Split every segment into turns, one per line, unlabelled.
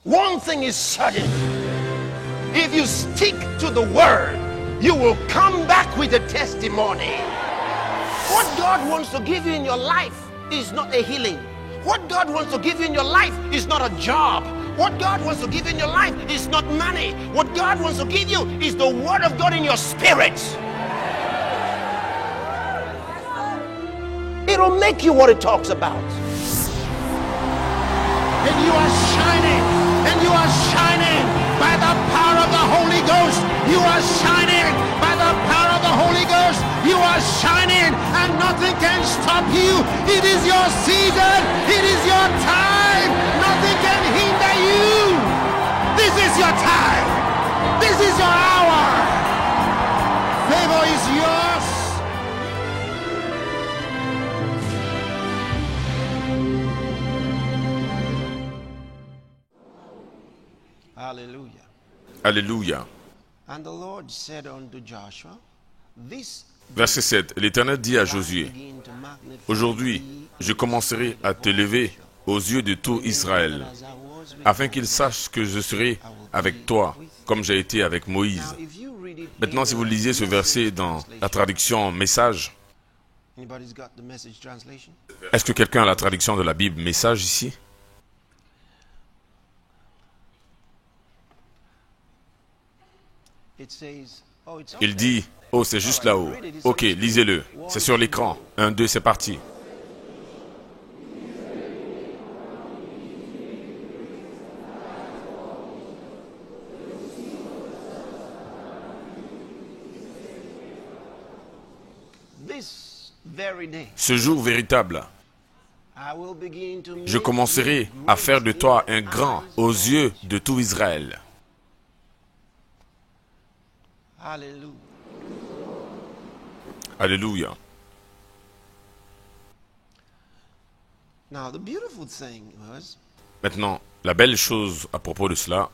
One thing is certain. If you stick to the word, you will come back with a testimony. What God wants to give you in your life is not a healing. What God wants to give you in your life is not a job. What God wants to give you in your life is not money. What God wants to give you is the word of God in your spirit. It'll make you what it talks about. And you are shining. And you are shining by the power of the Holy Ghost. You are shining by the power of the Holy Ghost. You are shining and nothing can stop you. It is your season. It is your time. Nothing can hinder you. This is your time. This is your hour. Favor is yours. Hallelujah.
Alléluia.
And the Lord said unto Joshua, this
Verset 7. L'Éternel dit à Josué, aujourd'hui, je commencerai à te lever aux yeux de tout Israël, afin qu'ils sachent que je serai avec toi, comme j'ai été avec Moïse. Maintenant, si vous lisez ce verset dans la traduction Message, est-ce que quelqu'un a la traduction de la Bible Message ici? Il dit, oh, c'est juste là-haut. Ok, lisez-le. C'est sur l'écran. 1, 2, c'est parti. Ce jour véritable, je commencerai à faire de toi un grand aux yeux de tout Israël. Alléluia. Maintenant, la belle chose à propos de cela,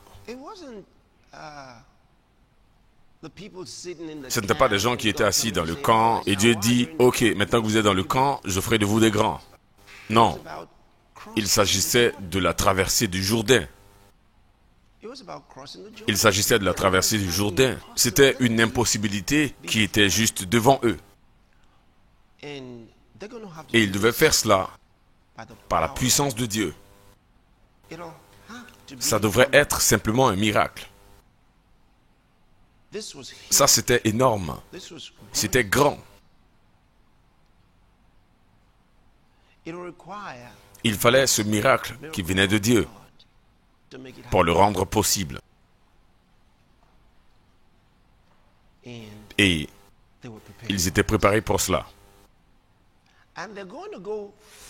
ce n'était pas des gens qui étaient assis dans le camp et Dieu dit, ok, maintenant que vous êtes dans le camp, je ferai de vous des grands. Non, il s'agissait de la traversée du Jourdain. Il s'agissait de la traversée du Jourdain. C'était une impossibilité qui était juste devant eux. Et ils devaient faire cela par la puissance de Dieu. Ça devrait être simplement un miracle. Ça, c'était énorme. C'était grand. Il fallait ce miracle qui venait de Dieu pour le rendre possible. Et ils étaient préparés pour cela.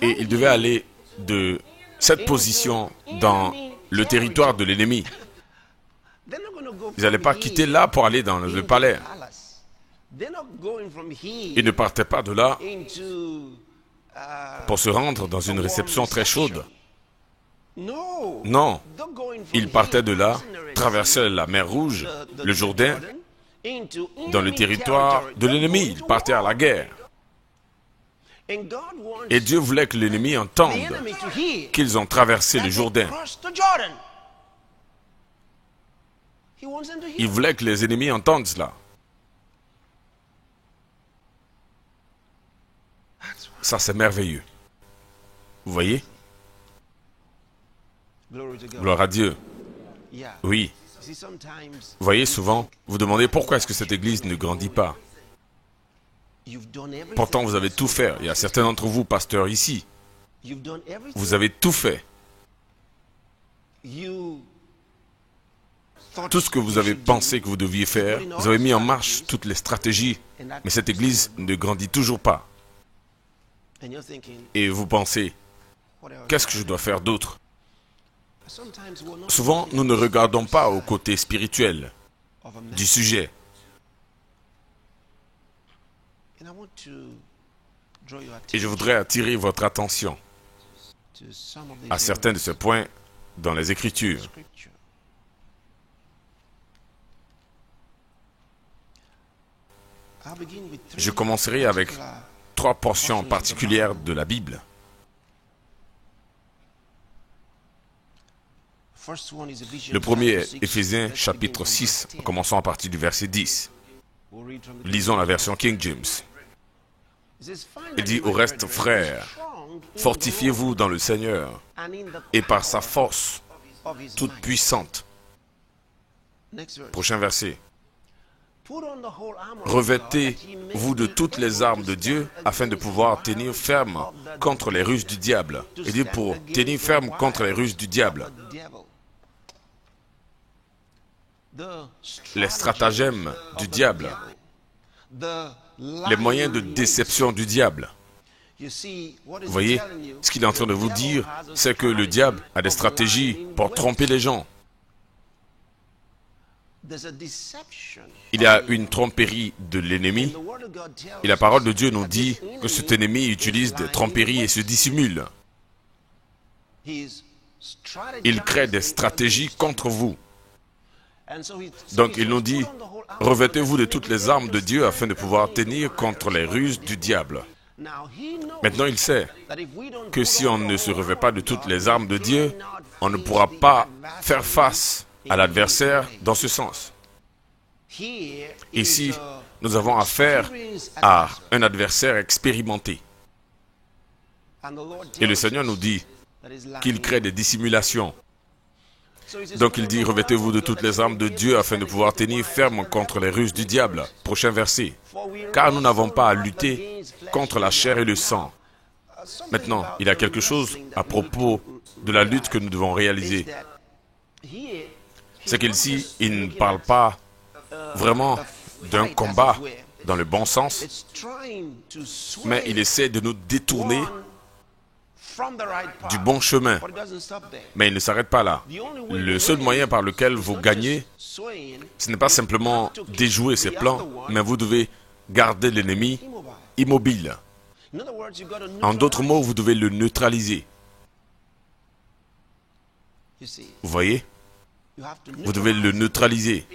Et ils devaient aller de cette position dans le territoire de l'ennemi. Ils n'allaient pas quitter là pour aller dans le palais. Ils ne partaient pas de là pour se rendre dans une réception très chaude. Non, ils partaient de là, traversaient la mer Rouge, le Jourdain, dans le territoire de l'ennemi. Ils partaient à la guerre. Et Dieu voulait que l'ennemi entende qu'ils ont traversé le Jourdain. Il voulait que les ennemis entendent cela. Ça, c'est merveilleux. Vous voyez? Gloire à Dieu. Oui. Vous voyez, souvent, vous demandez pourquoi est-ce que cette église ne grandit pas. Pourtant, vous avez tout fait. Il y a certains d'entre vous, pasteurs, ici. Vous avez tout fait. Tout ce que vous avez pensé que vous deviez faire, vous avez mis en marche toutes les stratégies, mais cette église ne grandit toujours pas. Et vous pensez, qu'est-ce que je dois faire d'autre? Souvent, nous ne regardons pas au côté spirituel du sujet. Et je voudrais attirer votre attention à certains de ces points dans les Écritures. Je commencerai avec 3 portions particulières de la Bible. Le premier est Éphésiens chapitre 6, commençons à partir du verset 10. Lisons la version King James. Il dit au reste, frères, fortifiez-vous dans le Seigneur et par sa force toute puissante. Prochain verset. Revêtez-vous de toutes les armes de Dieu afin de pouvoir tenir ferme contre les ruses du diable. Il dit pour tenir ferme contre les ruses du diable. Les stratagèmes du diable. Les moyens de déception du diable. Vous voyez, ce qu'il est en train de vous dire, c'est que le diable a des stratégies pour tromper les gens. Il y a une tromperie de l'ennemi, et la parole de Dieu nous dit que cet ennemi utilise des tromperies et se dissimule. Il crée des stratégies contre vous. Donc il nous dit, revêtez-vous de toutes les armes de Dieu afin de pouvoir tenir contre les ruses du diable. Maintenant il sait que si on ne se revêt pas de toutes les armes de Dieu, on ne pourra pas faire face à l'adversaire dans ce sens. Ici, nous avons affaire à un adversaire expérimenté. Et le Seigneur nous dit qu'il crée des dissimulations. Donc il dit, revêtez-vous de toutes les armes de Dieu afin de pouvoir tenir ferme contre les ruses du diable. Prochain verset. Car nous n'avons pas à lutter contre la chair et le sang. Maintenant, il y a quelque chose à propos de la lutte que nous devons réaliser. C'est qu'ici, il ne parle pas vraiment d'un combat dans le bon sens, mais il essaie de nous détourner du bon chemin. Mais il ne s'arrête pas là. Le seul moyen par lequel vous gagnez, ce n'est pas simplement déjouer ses plans, mais vous devez garder l'ennemi immobile. En d'autres mots, vous devez le neutraliser. Vous voyez? Vous devez le neutraliser.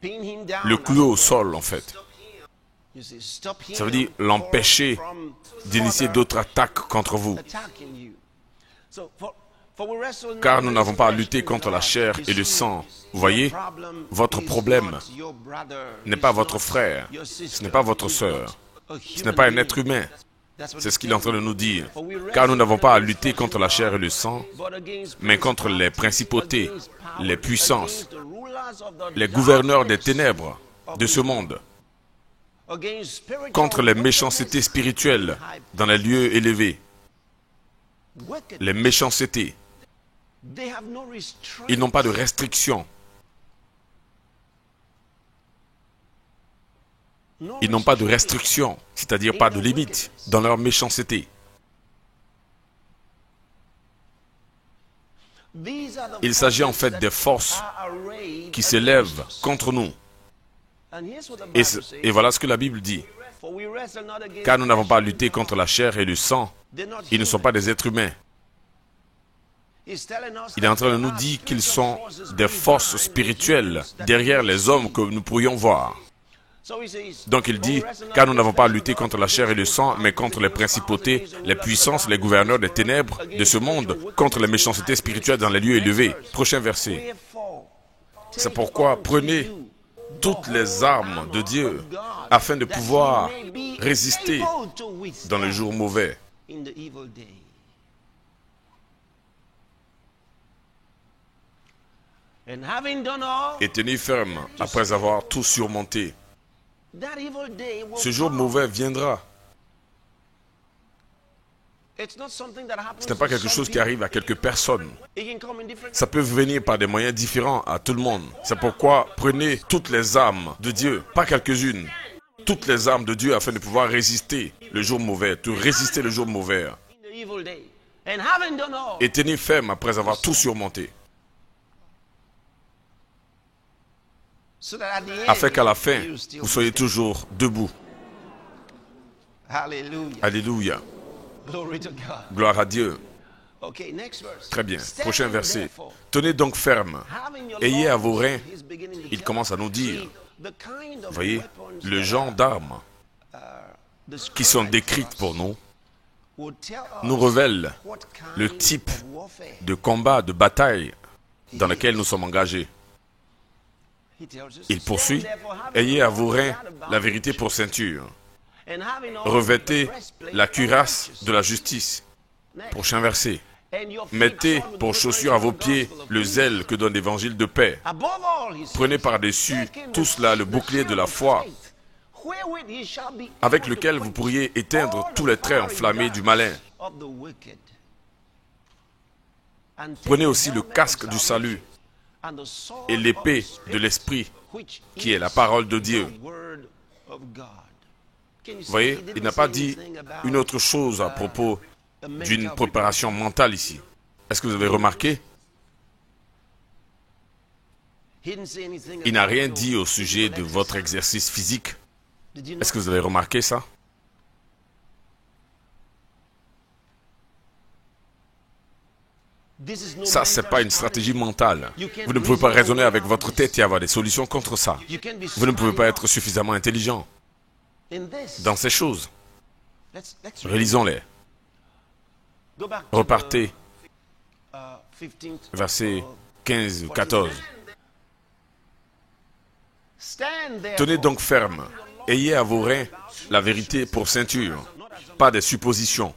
Le clouer au sol, en fait. Ça veut dire l'empêcher d'initier d'autres attaques contre vous. Car nous n'avons pas à lutter contre la chair et le sang. Vous voyez, votre problème n'est pas votre frère, ce n'est pas votre sœur, ce n'est pas un être humain. C'est ce qu'il est en train de nous dire. Car nous n'avons pas à lutter contre la chair et le sang, mais contre les principautés, les puissances, les gouverneurs des ténèbres de ce monde, contre les méchancetés spirituelles dans les lieux élevés. Les méchancetés. Ils n'ont pas de restrictions. Ils n'ont pas de restrictions, c'est-à-dire pas de limites dans leur méchanceté. Il s'agit en fait des forces qui s'élèvent contre nous. Et voilà ce que la Bible dit. Car nous n'avons pas à lutter contre la chair et le sang. Ils ne sont pas des êtres humains. Il est en train de nous dire qu'ils sont des forces spirituelles derrière les hommes que nous pourrions voir. Donc il dit, car nous n'avons pas à lutter contre la chair et le sang, mais contre les principautés, les puissances, les gouverneurs des ténèbres de ce monde, contre les méchancetés spirituelles dans les lieux élevés. Prochain verset. C'est pourquoi prenez toutes les armes de Dieu afin de pouvoir résister dans le jour mauvais. Et tenir ferme après avoir tout surmonté. Ce jour mauvais viendra. Ce n'est pas quelque chose qui arrive à quelques personnes. Ça peut venir par des moyens différents à tout le monde. C'est pourquoi prenez toutes les armes de Dieu, pas quelques-unes. Toutes les armes de Dieu afin de pouvoir résister le jour mauvais, de résister le jour mauvais. Et tenir ferme après avoir tout surmonté. Afin qu'à la fin, vous soyez toujours debout. Alléluia. Gloire à Dieu. Très bien. Prochain verset. Tenez donc ferme. Ayez à vos reins. Il commence à nous dire, vous voyez, le genre d'armes qui sont décrites pour nous nous révèlent le type de combat, de bataille dans lequel nous sommes engagés. Il poursuit, ayez à vos reins la vérité pour ceinture. Revêtez la cuirasse de la justice. Prochain verset. Mettez pour chaussure à vos pieds le zèle que donne l'évangile de paix. Prenez par-dessus tout cela le bouclier de la foi, avec lequel vous pourriez éteindre tous les traits enflammés du malin. Prenez aussi le casque du salut et l'épée de l'esprit, qui est la parole de Dieu. Vous voyez, il n'a pas dit une autre chose à propos d'une préparation mentale ici. Est-ce que vous avez remarqué? Il n'a rien dit au sujet de votre exercice physique. Est-ce que vous avez remarqué ça? Ça, ce n'est pas une stratégie mentale. Vous ne pouvez pas raisonner avec votre tête et avoir des solutions contre ça. Vous ne pouvez pas être suffisamment intelligent dans ces choses. Relisons-les. Repartez, verset 15 ou 14. Tenez donc ferme, ayez à vos reins la vérité pour ceinture, pas des suppositions.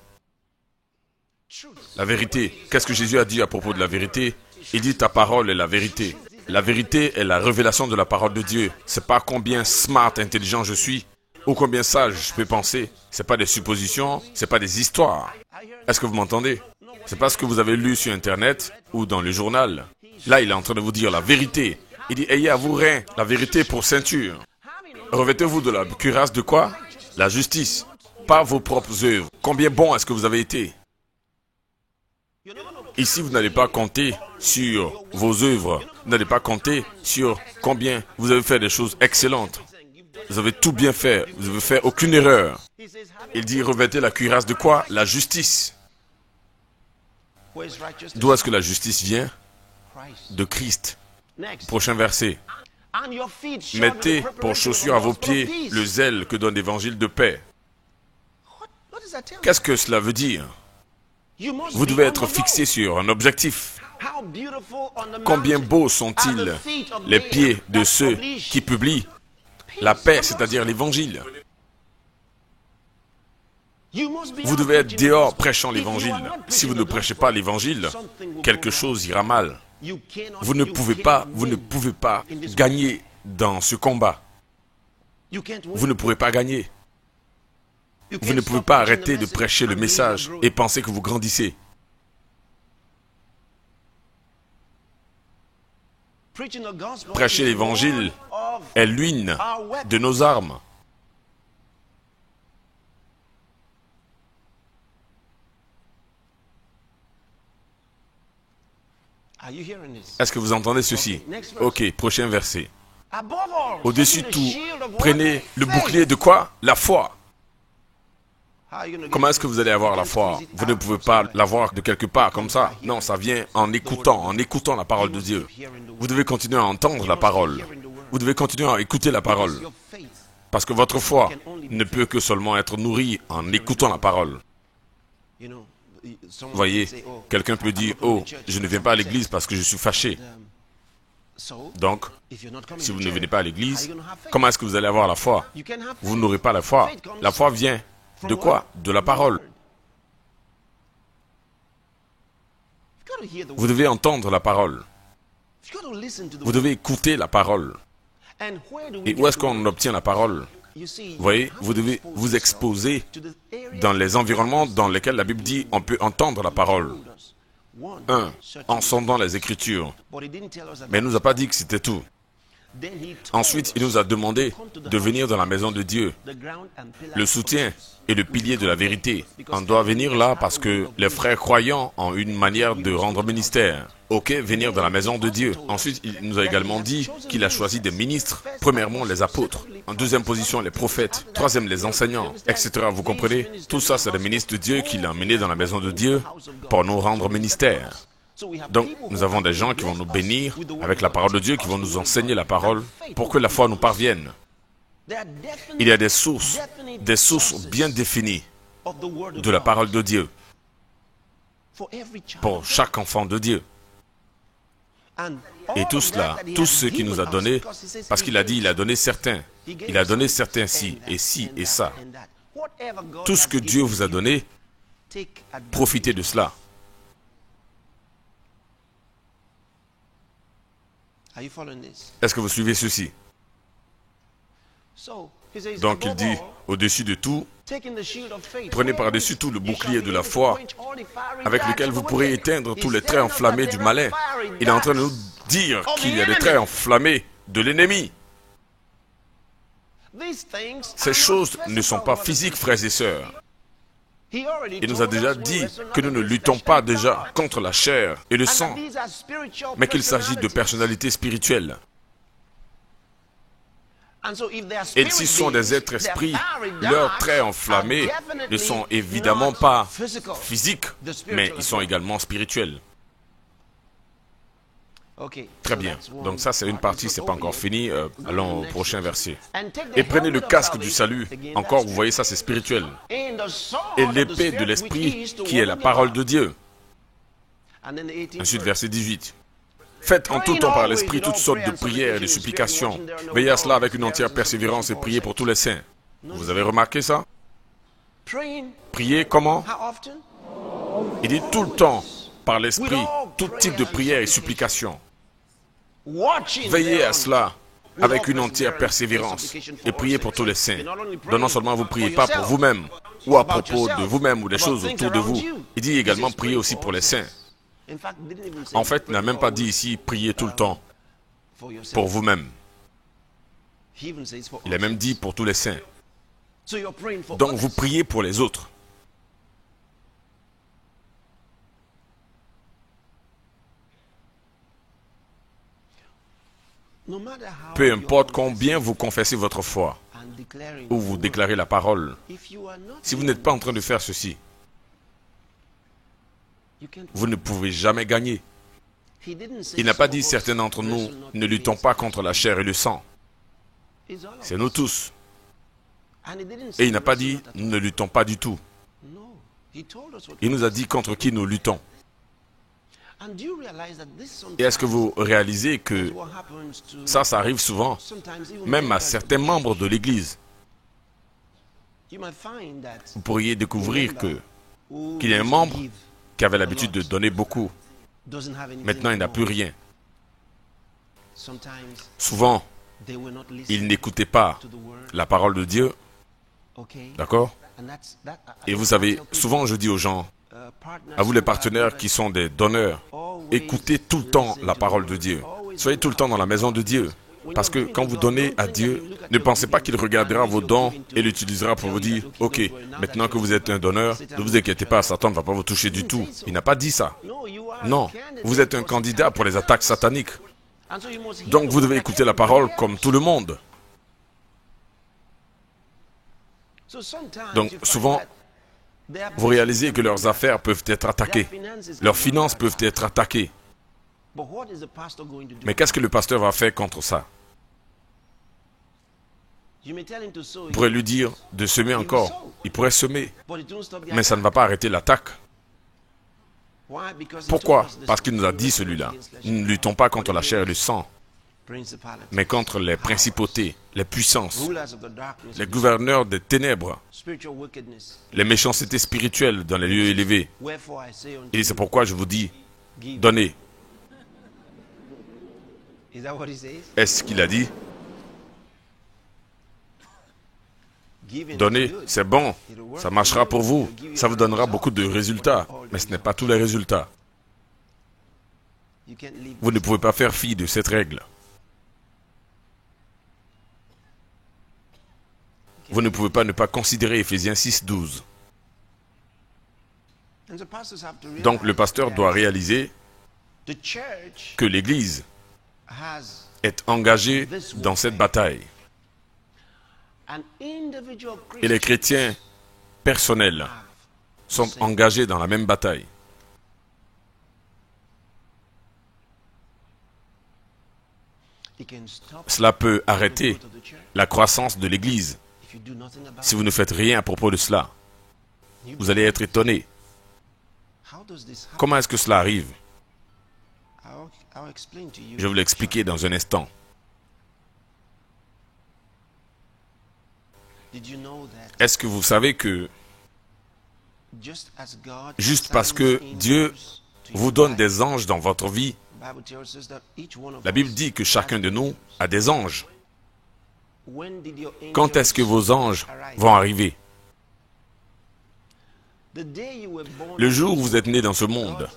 La vérité, qu'est-ce que Jésus a dit à propos de la vérité? Il dit ta parole est la vérité. La vérité est la révélation de la parole de Dieu. C'est pas combien smart, intelligent je suis, ou combien sage je peux penser. C'est pas des suppositions, c'est pas des histoires. Est-ce que vous m'entendez? C'est pas ce que vous avez lu sur Internet ou dans le journal. Là, il est en train de vous dire la vérité. Il dit, ayez à vos reins la vérité pour ceinture. Revêtez-vous de la cuirasse de quoi? La justice, pas vos propres œuvres. Combien bon est-ce que vous avez été? Ici, vous n'allez pas compter sur vos œuvres. Vous n'allez pas compter sur combien vous avez fait des choses excellentes. Vous avez tout bien fait. Vous n'avez fait aucune erreur. Il dit, revêtez la cuirasse de quoi? La justice. D'où est-ce que la justice vient? De Christ. Prochain verset. Mettez pour chaussure à vos pieds le zèle que donne l'évangile de paix. Qu'est-ce que cela veut dire? Vous devez être fixé sur un objectif. Combien beaux sont-ils les pieds de ceux qui publient la paix, c'est-à-dire l'évangile. Vous devez être dehors prêchant l'évangile. Si vous ne prêchez pas l'évangile, quelque chose ira mal. Vous ne pouvez pas gagner dans ce combat. Vous ne pourrez pas gagner. Vous ne pouvez pas arrêter de prêcher le message et penser que vous grandissez. Prêcher l'évangile est l'une de nos armes. Est-ce que vous entendez ceci? Ok, prochain verset. Au-dessus de tout, prenez le bouclier de quoi? La foi. Comment est-ce que vous allez avoir la foi? Vous ne pouvez pas l'avoir de quelque part comme ça. Non, ça vient en écoutant la parole de Dieu. Vous devez continuer à entendre la parole. Vous devez continuer à écouter la parole. Parce que votre foi ne peut que seulement être nourrie en écoutant la parole. Vous voyez, quelqu'un peut dire, oh, je ne viens pas à l'église parce que je suis fâché. Donc, si vous ne venez pas à l'église, comment est-ce que vous allez avoir la foi? Vous n'aurez pas la foi. La foi vient de quoi? De la parole. Vous devez entendre la parole. Vous devez écouter la parole. Et où est-ce qu'on obtient la parole? Vous voyez, vous devez vous exposer dans les environnements dans lesquels la Bible dit on peut entendre la parole. 1. En sondant les Écritures. Mais il ne nous a pas dit que c'était tout. Ensuite, il nous a demandé de venir dans la maison de Dieu. Le soutien est le pilier de la vérité. On doit venir là parce que les frères croyants ont une manière de rendre ministère. Ok, venir dans la maison de Dieu. Ensuite, il nous a également dit qu'il a choisi des ministres. Premièrement, les apôtres. En deuxième position, les prophètes. Troisième, les enseignants, etc. Vous comprenez? Tout ça, c'est des ministres de Dieu qu'il a emmenés dans la maison de Dieu pour nous rendre ministère. Donc, nous avons des gens qui vont nous bénir avec la parole de Dieu, qui vont nous enseigner la parole pour que la foi nous parvienne. Il y a des sources bien définies de la parole de Dieu pour chaque enfant de Dieu. Et tout cela, tout ce qu'il nous a donné, parce qu'il a dit, il a donné certains. Il a donné certains ci et ça. Tout ce que Dieu vous a donné, profitez de cela. Est-ce que vous suivez ceci? Donc il dit, au-dessus de tout, prenez par-dessus tout le bouclier de la foi, avec lequel vous pourrez éteindre tous les traits enflammés du malin. Il est en train de nous dire qu'il y a des traits enflammés de l'ennemi. Ces choses ne sont pas physiques, frères et sœurs. Il nous a déjà dit que nous ne luttons pas déjà contre la chair et le sang, mais qu'il s'agit de personnalités spirituelles. Et s'ils sont des êtres esprits, leurs traits enflammés ne sont évidemment pas physiques, mais ils sont également spirituels. Très bien. Donc ça, c'est une partie, c'est pas encore fini. Allons au prochain verset. Et prenez le casque du salut. Encore, vous voyez, ça, c'est spirituel. Et l'épée de l'esprit, qui est la parole de Dieu. Ensuite, verset 18. Faites en tout temps par l'esprit toutes sortes de prières et de supplications. Veillez à cela avec une entière persévérance et priez pour tous les saints. Vous avez remarqué ça? Priez comment? Il dit tout le temps, par l'esprit, tout type de prières et supplications. Veillez à cela avec une entière persévérance et priez pour tous les saints. Donc non seulement vous ne priez pas pour vous-même ou à propos de vous-même ou des choses autour de vous. Il dit également priez aussi pour les saints. En fait, il n'a même pas dit ici priez tout le temps pour vous-même. Il a même dit pour tous les saints. Donc vous priez pour les autres. Peu importe combien vous confessez votre foi ou vous déclarez la parole, si vous n'êtes pas en train de faire ceci, vous ne pouvez jamais gagner. Il n'a pas dit certains d'entre nous ne luttons pas contre la chair et le sang. C'est nous tous. Et il n'a pas dit nous ne luttons pas du tout. Il nous a dit contre qui nous luttons. Et est-ce que vous réalisez que ça arrive souvent, même à certains membres de l'Église? Vous pourriez découvrir qu'il y a un membre qui avait l'habitude de donner beaucoup. Maintenant, il n'a plus rien. Souvent, il n'écoutait pas la parole de Dieu. D'accord? Et vous savez, souvent je dis aux gens, à vous les partenaires qui sont des donneurs, écoutez tout le temps la parole de Dieu. Soyez tout le temps dans la maison de Dieu. Parce que quand vous donnez à Dieu, ne pensez pas qu'il regardera vos dons et l'utilisera pour vous dire, ok, maintenant que vous êtes un donneur, ne vous inquiétez pas, Satan ne va pas vous toucher du tout. Il n'a pas dit ça. Non, vous êtes un candidat pour les attaques sataniques. Donc vous devez écouter la parole comme tout le monde. Donc souvent, vous réalisez que leurs affaires peuvent être attaquées. Leurs finances peuvent être attaquées. Mais qu'est-ce que le pasteur va faire contre ça? Vous pourrez lui dire de semer encore. Il pourrait semer. Mais ça ne va pas arrêter l'attaque. Pourquoi? Parce qu'il nous a dit celui-là. Nous ne luttons pas contre la chair et le sang, mais contre les principautés, les puissances, les gouverneurs des ténèbres, les méchancetés spirituelles dans les lieux élevés. Et c'est pourquoi je vous dis, donnez. Est-ce qu'il a dit? Donnez, c'est bon, ça marchera pour vous, ça vous donnera beaucoup de résultats, mais ce n'est pas tous les résultats. Vous ne pouvez pas faire fi de cette règle. Vous ne pouvez pas ne pas considérer Éphésiens 6, 12. Donc le pasteur doit réaliser que l'Église est engagée dans cette bataille. Et les chrétiens personnels sont engagés dans la même bataille. Cela peut arrêter la croissance de l'Église. Si vous ne faites rien à propos de cela, vous allez être étonné. Comment est-ce que cela arrive? Je vais vous l'expliquer dans un instant. Est-ce que vous savez que juste parce que Dieu vous donne des anges dans votre vie, la Bible dit que chacun de nous a des anges. Quand est-ce que vos anges vont arriver? Le jour où vous êtes né dans ce monde,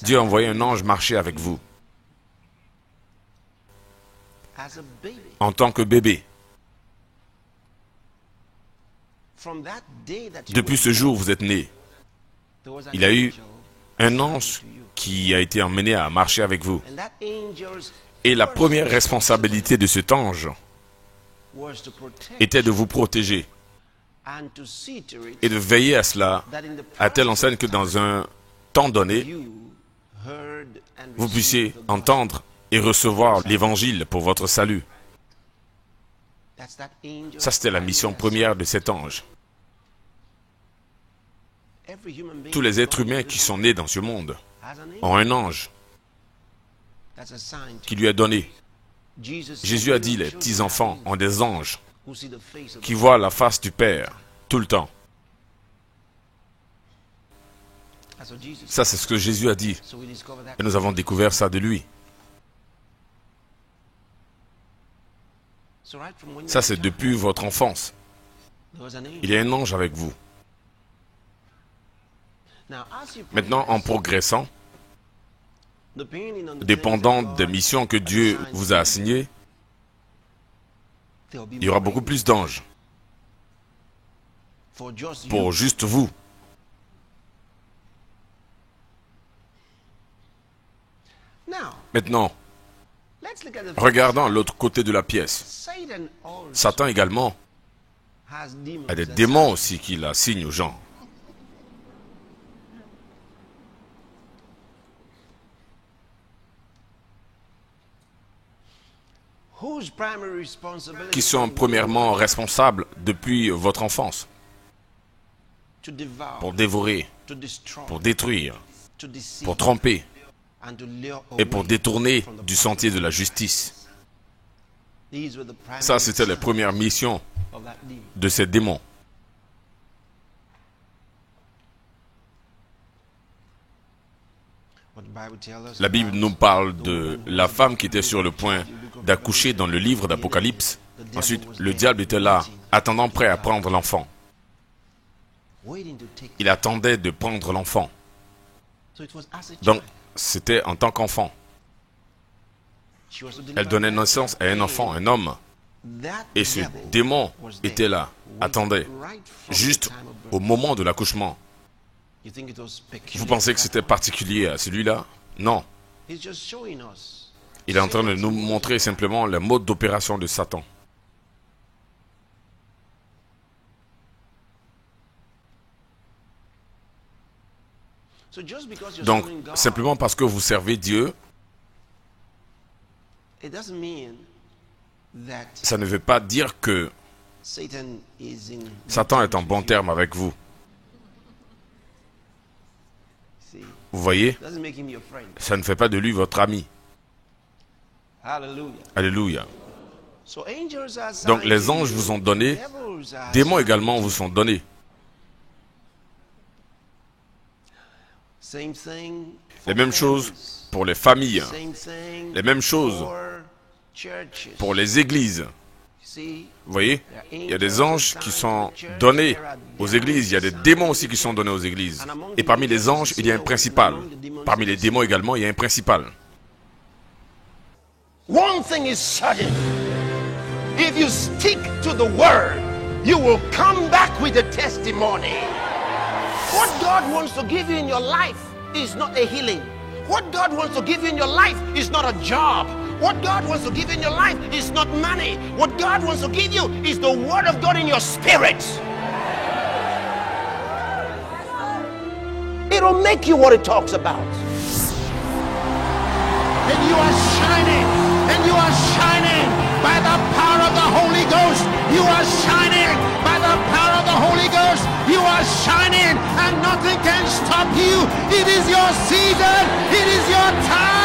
Dieu a envoyé un ange marcher avec vous en tant que bébé. Depuis ce jour où vous êtes né, il y a eu un ange qui a été emmené à marcher avec vous. Et la première responsabilité de cet ange était de vous protéger et de veiller à cela, à telle enseigne que dans un temps donné, vous puissiez entendre et recevoir l'évangile pour votre salut. Ça, c'était la mission première de cet ange. Tous les êtres humains qui sont nés dans ce monde ont un ange qui lui est donné. Jésus a dit, les petits-enfants ont des anges qui voient la face du Père tout le temps. Ça, c'est ce que Jésus a dit. Et nous avons découvert ça de lui. Ça, c'est depuis votre enfance. Il y a un ange avec vous. Maintenant, en progressant, dépendant des missions que Dieu vous a assignées, il y aura beaucoup plus d'anges pour juste vous. Maintenant, regardons l'autre côté de la pièce. Satan également a des démons aussi qu'il assigne aux gens. Qui sont premièrement responsables depuis votre enfance pour dévorer, pour détruire, pour tromper et pour détourner du sentier de la justice. Ça, c'était la première mission de ces démons. La Bible nous parle de la femme qui était sur le point d'accoucher dans le livre d'Apocalypse. Ensuite, le diable était là, attendant prêt à prendre l'enfant. Il attendait de prendre l'enfant. Donc, c'était en tant qu'enfant. Elle donnait naissance à un enfant, un homme. Et ce démon était là, attendait, juste au moment de l'accouchement. Vous pensez que c'était particulier à celui-là? Non. Il est en train de nous montrer simplement le mode d'opération de Satan. Donc, simplement parce que vous servez Dieu, ça ne veut pas dire que Satan est en bon terme avec vous. Vous voyez? Ça ne fait pas de lui votre ami. Alléluia. Donc les anges vous ont donné, démons également vous sont donnés. Les mêmes choses pour les familles. Les mêmes choses pour les églises. Vous voyez, il y a des anges qui sont donnés aux églises, il y a des démons aussi qui sont donnés aux églises. Et parmi les anges, il y a un principal. Parmi les démons également, il y a un principal.
One thing is certain. If you stick to the word, you will come back with a testimony. What God wants to give you in your life is not a healing. What God wants to give you in your life is not a job. What God wants to give you in your life is not money. What God wants to give you is the word of God in your spirit. It'll make you what it talks about. And you are shining. And you are shining by the power of the Holy Ghost. You are shining by the power of the Holy Ghost. You are shining and nothing can stop you. It is your season. It is your time.